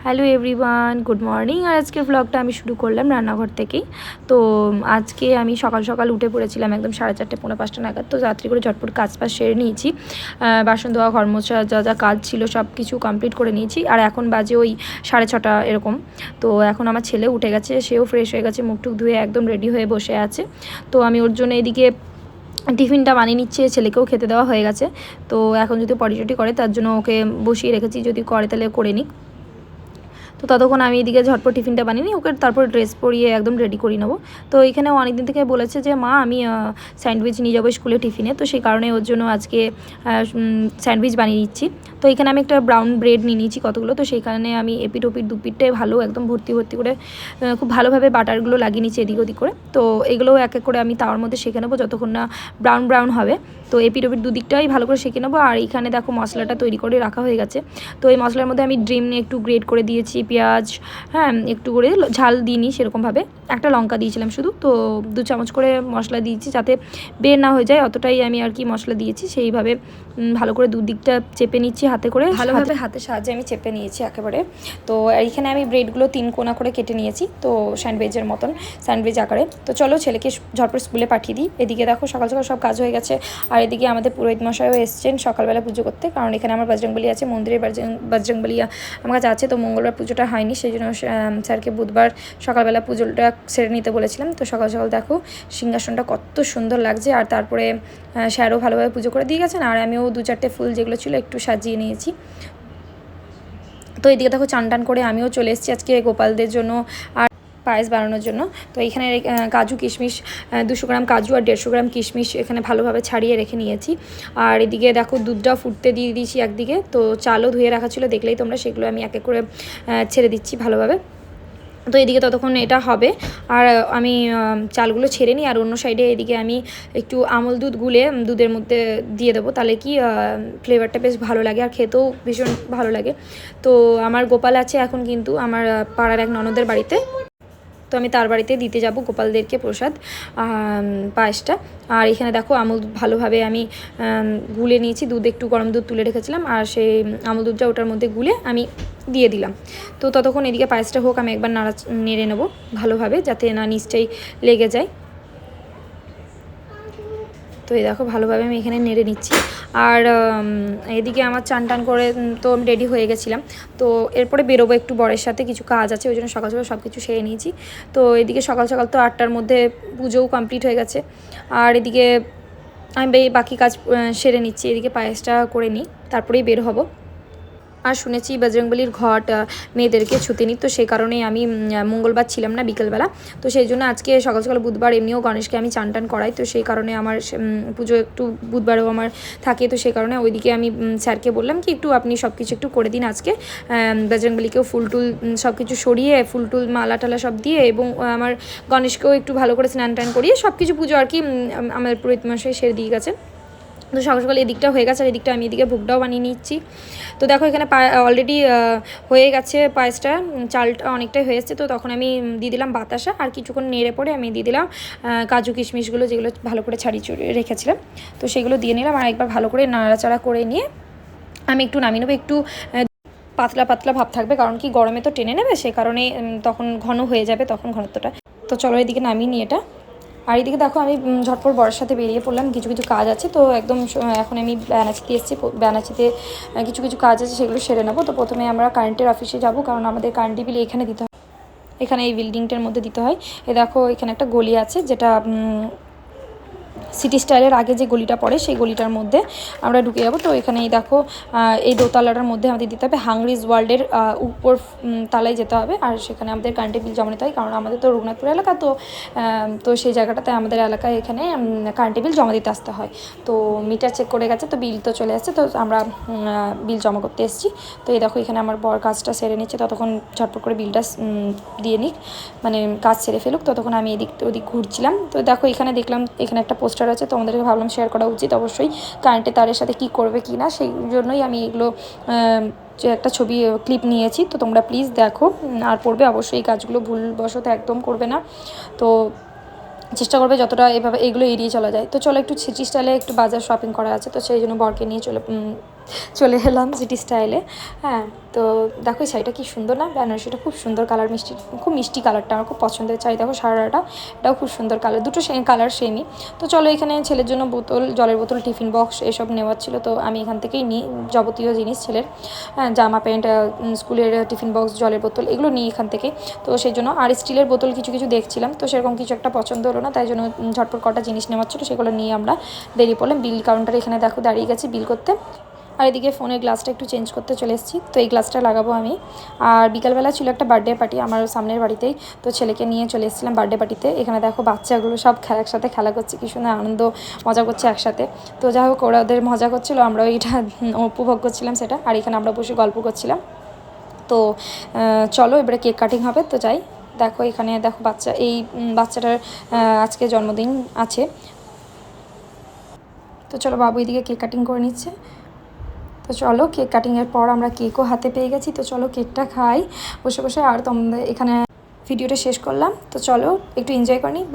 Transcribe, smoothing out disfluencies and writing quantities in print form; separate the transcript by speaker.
Speaker 1: Hello everyone, good morning. আর আজকের ব্লগটা আমি শুরু করলাম রান্নাঘর থেকেই। তো আজকে আমি সকাল সকাল উঠে পড়েছিলাম একদম 4:30 পৌনে 5টা নাগাদ। তো রাত্রি করে ঝটপট কাজ সেরে নিয়েছি। বাসন ধোয়া, ঘর মোছা, যা যা কাজ ছিল সব কিছু কমপ্লিট করে নিয়েছি। আর এখন বাজে ওই 6:30 এরকম। তো এখন আমার ছেলে উঠে গেছে, সেও ফ্রেশ হয়ে গেছে, মুখ টুক ধুয়ে একদম রেডি হয়ে বসে আছে। তো আমি ওর জন্য এদিকে টিফিনটা বানিয়ে নিচ্ছে, ছেলেকেও খেতে দেওয়া হয়ে গেছে। তো এখন যদি পটি করে তার জন্য ওকে বসিয়ে রেখেছি, যদি করে তাহলে করে নিক। তো ততক্ষণ আমি এদিকে ঝটপট টিফিনটা বানিয়ে নিই, ওকে তারপর ড্রেস পরিয়ে একদম রেডি করে নেবো। তো এখানে অনেকদিন থেকে বলেছে যে মা আমি স্যান্ডউইচ নিয়ে যাবো স্কুলে টিফিনে। তো সেই কারণে ওর জন্য আজকে স্যান্ডউইচ বানিয়ে নিচ্ছি। তো এখানে আমি একটা ব্রাউন ব্রেড নিয়ে নিয়েছি কতগুলো। তো সেইখানে আমি এপিট ওপিট দুপিটটাই ভালো একদম ভর্তি ভর্তি করে খুব ভালোভাবে বাটারগুলো লাগিয়ে নিচ্ছি এদিক ওদিক করে। তো এগুলোও এক এক করে আমি তাওয়ার মধ্যে সেঁকে নেবো যতক্ষণ না ব্রাউন হবে। তো এপিট ওপিট দুদিকটাই ভালো করে সেঁকে নেবো। আর এখানে দেখো মশলাটা তৈরি করে রাখা হয়ে গেছে। তো এই মশলার মধ্যে আমি ডিম একটু গ্রেট করে দিয়েছি, পেঁয়াজ, হ্যাঁ একটু করে ঝাল দিইনি সেরকমভাবে, একটা লঙ্কা দিয়েছিলাম শুধু। তো 2 চামচ করে মশলা দিয়েছি যাতে বের না হয়ে যায়, অতটাই আমি আর কি মশলা দিয়েছি। সেইভাবে ভালো করে দুদিকটা চেপে নিচ্ছি হাতে করে, ভালোভাবে হাতের সাহায্যে আমি চেপে নিয়েছি একেবারে। তো এইখানে আমি ব্রেডগুলো 3 কোনা করে কেটে নিয়েছি, তো স্যান্ডউইচের মতন, স্যান্ডউইচ আকারে। তো চলো ছেলেকে ঝটপট স্কুলে পাঠিয়ে দিই। এদিকে দেখো সকাল সকাল সব কাজ হয়ে গেছে। আর এদিকে আমাদের পুরোহিত মশাইও এসছেন সকালবেলা পুজো করতে, কারণ এখানে আমার বজরংবলী আছে, মন্দিরের বজরংবলী আমার কাছে আছে। তো মঙ্গলবার পুজোটা হয়নি, সেই জন্য স্যারকে বুধবার সকালবেলা পুজোটা সেরে নিতে বলেছিলাম। তো সকাল সকাল দেখো সিংহাসনটা কত সুন্দর লাগছে। আর তারপরে স্যারও ভালোভাবে পুজো করে দিয়ে গেছেন, আর আমিও 2-4টে ফুল যেগুলো ছিল একটু সাজিয়ে নিয়েছি। তো এইদিকে দেখো চান টান করে আমিও চলে এসেছি আজকে গোপালদের জন্য আর পায়েস বানানোর জন্য। তো এখানে কাজু কিশমিশ 200 গ্রাম কাজু আর 150 গ্রাম কিশমিশ এখানে ভালোভাবে ছাড়িয়ে রেখে নিয়েছি। আর এদিকে দেখো দুধটা ফুটতে দিয়ে দিয়েছি একদিকে। তো চালও ধুয়ে রাখা ছিল, দেখলেই তোমরা, সেগুলো আমি এক এক করে ছেড়ে দিচ্ছি ভালোভাবে। তো এদিকে ততক্ষণ এটা হবে আর আমি চালগুলো ছেড়ে নিই। আর অন্য সাইডে এদিকে আমি একটু আমল দুধ গুলে দুধের মধ্যে দিয়ে দেবো, তাহলে কি ফ্লেভারটা বেশ ভালো লাগে আর খেতেও ভীষণ ভালো লাগে। তো আমার গোপাল আছে এখন কিন্তু আমার পাড়ার এক ননদের বাড়িতে। তো আমি তার বাড়িতে দিতে যাব গোপালদেরকে প্রসাদ পায়েসটা। আর এখানে দেখো আমুল দুধ ভালোভাবে আমি গুলে নিয়েছি, দুধ একটু গরম দুধ তুলে রেখেছিলাম, আর সেই আমুল দুধটা ওটার মধ্যে গুলে আমি দিয়ে দিলাম। তো ততক্ষণ এদিকে পায়েসটা হোক, আমি একবার নেড়ে নেবো ভালোভাবে যাতে না নিচটাই লেগে যায়। তো এই দেখো ভালোভাবে আমি এখানে নেড়ে নিচ্ছি। আর এদিকে আমার চান টান করে তো আমি রেডি হয়ে গেছিলাম। তো এরপরে বেরোবো, একটু বরের সাথে কিছু কাজ আছে, ওই জন্য সকাল সকাল সব কিছু সেরে নিয়েছি। তো এদিকে সকাল সকাল তো 8টার মধ্যে পুজোও কমপ্লিট হয়ে গেছে। আর এদিকে আমি বাকি কাজ সেরে নিচ্ছি, এদিকে পায়েসটা করে নিই, তারপরেই বের হব। আর শুনেছি বজরংবলীর ঘট মেয়েদেরকে ছুতে নিত, তো সেই কারণেই আমি মঙ্গলবার ছিলাম না বিকেলবেলা। তো সেই জন্য আজকে সকাল সকাল বুধবার এমনিও গণেশকে আমি চান টান করাই, তো সেই কারণে আমার পুজো একটু বুধবারেও আমার থাকে। তো সেই কারণে ওইদিকে আমি স্যারকে বললাম কি একটু আপনি সব কিছু একটু করে দিন আজকে, বজরংবলীকেও ফুল টুল সব কিছু সরিয়ে ফুল টুল মালা টালা সব দিয়ে, এবং আমার গণেশকেও একটু ভালো করে স্নান টান করিয়ে সব কিছু পুজো আর কি আমার পুরোহিত মশাই সেরে দিয়ে গেছে। তো সকাল সকাল এদিকটা হয়ে গেছে, আর এদিকটা আমি এদিকে ভোগটাও বানিয়ে নিচ্ছি। তো দেখো এখানে অলরেডি হয়ে গেছে পায়েসটা, চালটা অনেকটাই হয়ে এসছে। তো তখন আমি দিয়ে দিলাম বাতাসা, আর কিছুক্ষণ নেড়ে পরে আমি দিয়ে দিলাম কাজু কিশমিশগুলো যেগুলো ভালো করে ছাড়িয়ে রেখেছিলাম। তো সেগুলো দিয়ে নিলাম, আর একবার ভালো করে নাড়াচাড়া করে নিয়ে আমি একটু নামিয়ে নেবো। একটু পাতলা পাতলা ভাব থাকবে, কারণ কি গরমে তো টেনে নেবে, সে কারণে তখন ঘন হয়ে যাবে তখন ঘনত্বটা। তো চলো এদিকে নামিয়ে নিই এটা। আর এদিকে দেখো আমি ঝটপট বরের সাথে বেরিয়ে পড়লাম, কিছু কিছু কাজ আছে। তো একদম এখন আমি ব্যানাচিতে এসেছি, ব্যানাচিতে কিছু কিছু কাজ আছে সেগুলো সেরে নেবো। তো প্রথমে আমরা কারেন্টের অফিসে যাব, কারণ আমাদের কারেন্টের বিল এখানে দিতে হয়, এখানে এই বিল্ডিংটার মধ্যে দিতে হয়। এ দেখো এখানে একটা গলি আছে, যেটা সিটি স্টাইলের আগে যে গলিটা পড়ে সেই গলিটার মধ্যে আমরা ঢুকে যাবো। তো এখানে এই দেখো এই দোতলাটার মধ্যে আমাদের দিতে হবে, হাংরিজ ওয়ার্ল্ডের উপর তালায় যেতে হবে। আর সেখানে আমাদের কারেন্টের বিল জমা নিতে হয়, কারণ আমাদের তো রঘুনাথপুর এলাকা, তো সেই জায়গাটাতে আমাদের এলাকায় এখানে কারেন্টের বিল জমা দিতে আসতে হয়। তো মিটার চেক করে গেছে, তো বিল তো চলে আসছে, তো আমরা বিল জমা করতে এসেছি। তো এই দেখো এখানে আমার বর কাজটা সেরে নিচ্ছে, ততক্ষণ ঝটপট করে বিলটা দিয়ে নিক, মানে কাজ সেরে ফেলুক। ততক্ষণ আমি এদিক ওদিক ঘুরছিলাম। তো দেখো এখানে দেখলাম এখানে একটা পোস্টার আছে, তো আমাদেরকে ভাবলাম শেয়ার করা উচিত অবশ্যই, কারেন্টের তারের সাথে কী করবে কি না, সেই জন্যই আমি এগুলো যে একটা ছবি ক্লিপ নিয়েছি। তো তোমরা প্লিজ দেখো আর পড়বে অবশ্যই, এই কাজগুলো ভুলবশত একদম করবে না। তো চেষ্টা করবে যতটা এভাবে এগুলো এড়িয়ে চলা যায়। তো চলো একটু সিটি স্টাইলে একটু বাজার শপিং করা আছে, তো সেই জন্য বরকে নিয়ে চলে এলাম সিটি স্টাইলে। হ্যাঁ, তো দেখো এই শাড়িটা কি সুন্দর না, বেনারসিটা খুব সুন্দর কালার, মিষ্টি, খুব মিষ্টি কালারটা আমার খুব পছন্দের শাড়ি। দেখো সারাটা এটাও খুব সুন্দর কালার, দুটো সেম কালার সেমই। তো চলো এখানে ছেলের জন্য বোতল, জলের বোতল, টিফিন বক্স এসব নেওয়ার ছিল, তো আমি এখান থেকেই নিই যাবতীয় জিনিস ছেলের, হ্যাঁ জামা প্যান্ট, স্কুলের টিফিন বক্স, জলের বোতল এগুলো নিই এখান থেকে। তো সেই জন্য আর স্টিলের বোতল কিছু কিছু দেখছিলাম, তো সেরকম কিছু একটা পছন্দ হলো না, তাই জন্য ঝটপট কটা জিনিস নেওয়ার ছিল সেগুলো নিয়ে আমরা বেরিয়ে পড়লাম। বিল কাউন্টারে এখানে দেখো দাঁড়িয়ে গেছি বিল করতে। আর এদিকে ফোনের গ্লাসটা একটু চেঞ্জ করতে চলে এসেছি, তো এই গ্লাসটা লাগাবো আমি। আর বিকালবেলা ছিল একটা বার্থডে পার্টি আমার সামনের বাড়িতেই, তো ছেলেকে নিয়ে চলে এসেছিলাম বার্থডে পার্টিতে। এখানে দেখো বাচ্চাগুলো সব একসাথে খেলা করছে, কি সুন্দর আনন্দ মজা করছে একসাথে। তো যাই হোক ওরা ওদের মজা করছিলো, আমরাও এটা উপভোগ করছিলাম সেটা। আর এখানে আমরা বসে গল্প করছিলাম। তো চলো এবারে কেক কাটিং হবে, তো যাই। দেখো এখানে দেখো বাচ্চা, এই বাচ্চাটার আজকে জন্মদিন আছে। তো চলো বাবু এদিকে কেক কাটিং করে নিচ্ছে। তো চলো কেক কাটিংয়ের পর আমরা কেকও হাতে পেয়ে গেছি, তো চলো কেকটা খাই বসে বসে। আর তোমাদের এখানে ভিডিওটা শেষ করলাম, তো চলো একটু এনজয় করে নিই।